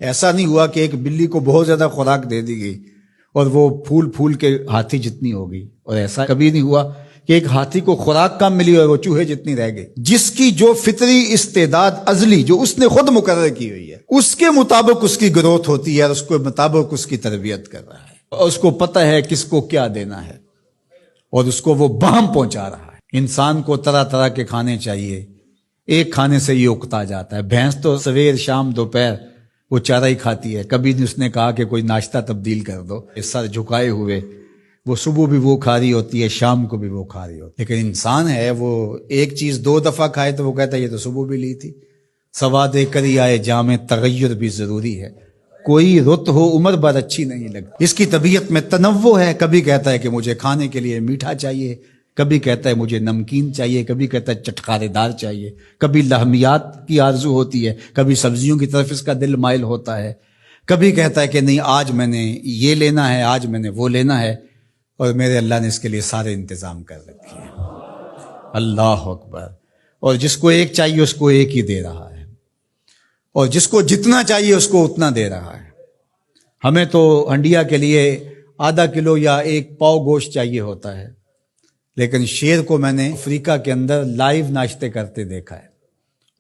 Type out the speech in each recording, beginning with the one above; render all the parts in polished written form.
ایسا نہیں ہوا کہ ایک بلی کو بہت زیادہ خوراک دے دی گئی اور وہ پھول پھول کے ہاتھی جتنی ہو گئی، اور ایسا کبھی نہیں ہوا کہ ایک ہاتھی کو خوراک کم ملی اور وہ چوہے جتنی رہ گئی۔ جس کی جو فطری استعداد ازلی جو اس نے خود مقرر کی ہوئی ہے، اس کے مطابق اس کی گروتھ ہوتی ہے اور اس کے مطابق اس کی تربیت کر رہا ہے، اور اس کو پتہ ہے کس کو کیا دینا ہے اور اس کو وہ بہم پہنچا رہا ہے۔ انسان کو طرح طرح کے کھانے چاہیے، ایک کھانے سے یہ اکتا جاتا ہے۔ بھینس تو سویر شام دوپہر وہ چارہ ہی کھاتی ہے، کبھی نہیں اس نے کہا کہ کوئی ناشتہ تبدیل کر دو۔ اس سر جھکائے ہوئے وہ صبح بھی وہ کھا رہی ہوتی ہے، شام کو بھی وہ کھا رہی ہوتی ہے، لیکن انسان ہے وہ ایک چیز 2 دفعہ کھائے تو وہ کہتا ہے یہ تو صبح بھی لی تھی۔ سواد کری آئے جام تغیر بھی ضروری ہے، کوئی رت ہو عمر بھر اچھی نہیں لگتی۔ اس کی طبیعت میں تنوع ہے، کبھی کہتا ہے کہ مجھے کھانے کے لیے میٹھا چاہیے، کبھی کہتا ہے مجھے نمکین چاہیے، کبھی کہتا ہے چٹخارے دار چاہیے، کبھی لحمیات کی آرزو ہوتی ہے، کبھی سبزیوں کی طرف اس کا دل مائل ہوتا ہے، کبھی کہتا ہے کہ نہیں آج میں نے یہ لینا ہے، آج میں نے وہ لینا ہے، اور میرے اللہ نے اس کے لیے سارے انتظام کر رکھے ہیں۔ اللہ اکبر۔ اور جس کو ایک چاہیے اس کو ایک ہی دے رہا ہے، اور جس کو جتنا چاہیے اس کو اتنا دے رہا ہے۔ ہمیں تو ہنڈیا کے لیے ½ کلو یا 1 پاؤ گوشت چاہیے ہوتا ہے، لیکن شیر کو میں نے افریقہ کے اندر لائیو ناشتے کرتے دیکھا ہے،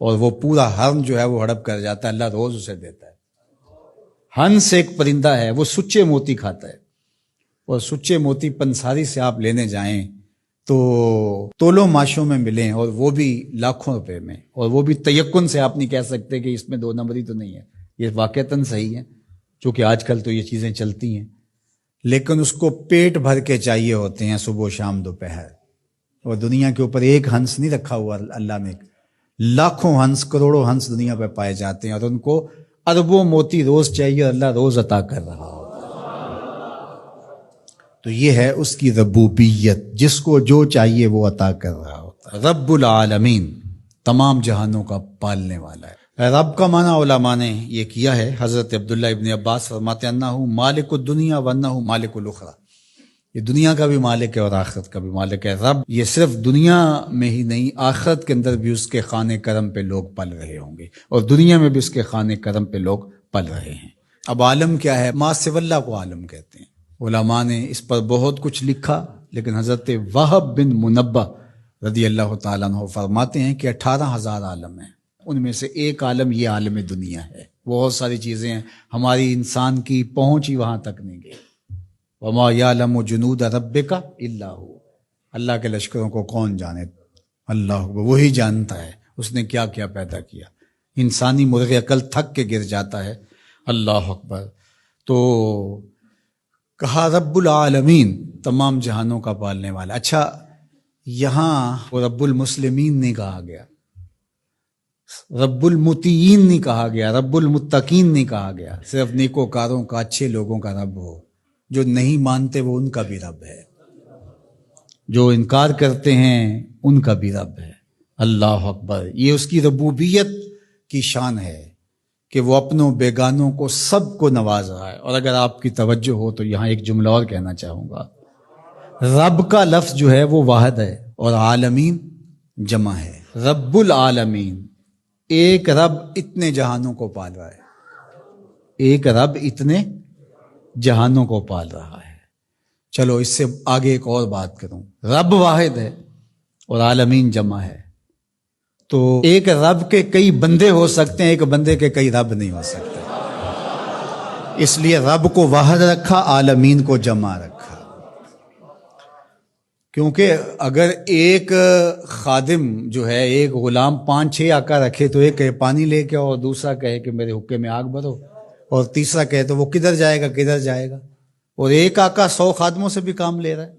اور وہ پورا ہرن جو ہے وہ ہڑپ کر جاتا ہے، اللہ روز اسے دیتا ہے۔ ہنس ایک پرندہ ہے، وہ سچے موتی کھاتا ہے، اور سچے موتی پنساری سے آپ لینے جائیں تو تولوں ماشوں میں ملیں، اور وہ بھی لاکھوں روپے میں، اور وہ بھی تیقن سے آپ نہیں کہہ سکتے کہ اس میں 2 نمبری تو نہیں ہے، یہ واقعتاً صحیح ہے، چونکہ آج کل تو یہ چیزیں چلتی ہیں، لیکن اس کو پیٹ بھر کے چاہیے ہوتے ہیں صبح شام دوپہر۔ اور دنیا کے اوپر ایک ہنس نہیں رکھا ہوا اللہ نے، لاکھوں ہنس کروڑوں ہنس دنیا پہ پائے جاتے ہیں، اور ان کو اربوں موتی روز چاہیے، اللہ روز عطا کر رہا ہو۔ تو یہ ہے اس کی ربوبیت، جس کو جو چاہیے وہ عطا کر رہا ہوتا ہے۔ رب العالمین، تمام جہانوں کا پالنے والا ہے۔ رب کا معنی علماء نے یہ کیا ہے، حضرت عبداللہ ابن عباس فرماتے ہیں انہ مالک الدنیا وانہ مالک الاخرى، یہ دنیا کا بھی مالک ہے اور آخرت کا بھی مالک ہے۔ رب یہ صرف دنیا میں ہی نہیں، آخرت کے اندر بھی اس کے خانے کرم پہ لوگ پل رہے ہوں گے، اور دنیا میں بھی اس کے خانے کرم پہ لوگ پل رہے ہیں۔ اب عالم کیا ہے؟ ما سوی اللہ کو عالم کہتے ہیں۔ علماء نے اس پر بہت کچھ لکھا، لیکن حضرت وہب بن منبہ رضی اللہ تعالیٰ عنہ فرماتے ہیں کہ 18,000 عالم ہیں، ان میں سے ایک عالم یہ عالم دنیا ہے۔ بہت ساری چیزیں ہیں، ہماری انسان کی پہنچ ہی وہاں تک نہیں گئی۔ وما یعلم جنود ربک الا هو، اللہ کے لشکروں کو کون جانے؟ اللہ وہی جانتا ہے اس نے کیا کیا پیدا کیا۔ انسانی مرغ عقل تھک کے گر جاتا ہے۔ اللہ اکبر۔ تو کہا رب العالمین، تمام جہانوں کا پالنے والا۔ اچھا، یہاں رب المسلمین نہیں کہا گیا، رب المطیعین نہیں کہا گیا، رب المتقین نہیں کہا گیا، صرف نیکوکاروں کا، اچھے لوگوں کا رب ہو۔ جو نہیں مانتے وہ ان کا بھی رب ہے، جو انکار کرتے ہیں ان کا بھی رب ہے۔ اللہ اکبر۔ یہ اس کی ربوبیت کی شان ہے کہ وہ اپنوں بیگانوں کو سب کو نواز رہا ہے۔ اور اگر آپ کی توجہ ہو تو یہاں ایک جملہ اور کہنا چاہوں گا، رب کا لفظ جو ہے وہ واحد ہے اور عالمین جمع ہے۔ رب العالمین، ایک رب اتنے جہانوں کو پال رہا ہے، ایک رب اتنے جہانوں کو پال رہا ہے۔ چلو اس سے آگے ایک اور بات کروں، رب واحد ہے اور عالمین جمع ہے، تو ایک رب کے کئی بندے ہو سکتے ہیں، ایک بندے کے کئی رب نہیں ہو سکتے، اس لیے رب کو واحد رکھا، عالمین کو جمع رکھا۔ کیونکہ اگر ایک خادم جو ہے، ایک غلام 5-6 آقا رکھے تو ایک کہے پانی لے کے اور دوسرا کہے کہ میرے حقے میں آگ بھرو، اور تیسرا کہے تو وہ کدھر جائے گا کدھر جائے گا، اور ایک آقا 100 خادموں سے بھی کام لے رہا ہے۔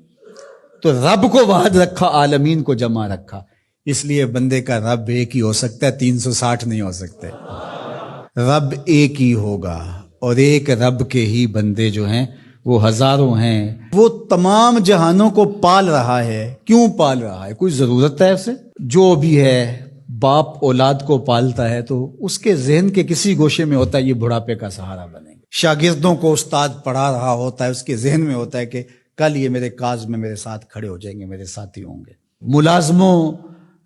تو رب کو واحد رکھا، عالمین کو جمع رکھا، اس لیے بندے کا رب ایک ہی ہو سکتا ہے، 360 نہیں ہو سکتے۔ رب ایک ہی ہوگا، اور ایک رب کے ہی بندے جو ہیں وہ ہزاروں ہیں۔ وہ تمام جہانوں کو پال رہا ہے۔ کیوں پال رہا ہے؟ کوئی ضرورت ہے اسے؟ جو بھی ہے، باپ اولاد کو پالتا ہے تو اس کے ذہن کے کسی گوشے میں ہوتا ہے یہ بڑھاپے کا سہارا بنے گا۔ شاگردوں کو استاد پڑھا رہا ہوتا ہے، اس کے ذہن میں ہوتا ہے کہ کل یہ میرے کاز میں میرے ساتھ کھڑے ہو جائیں گے، میرے ساتھی ہوں گے۔ ملازموں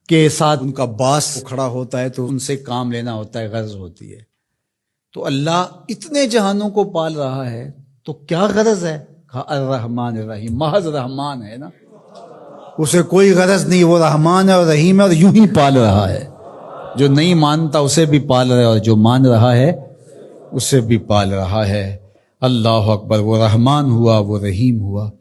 کے ساتھ ان کا باس کھڑا ہوتا ہے تو ان سے کام لینا ہوتا ہے، غرض ہوتی ہے۔ تو اللہ اتنے جہانوں کو پال رہا ہے تو کیا غرض ہے؟ کہا الرحمن الرحیم، محض رحمان ہے نا، اسے کوئی غرض نہیں، وہ رحمان ہے اور رحیم ہے اور یوں ہی پال رہا ہے. جو نہیں مانتا اسے بھی پال رہا ہے اور جو مان رہا ہے اسے بھی پال رہا ہے. اللہ اکبر. وہ رحمان ہوا، وہ رحیم ہوا.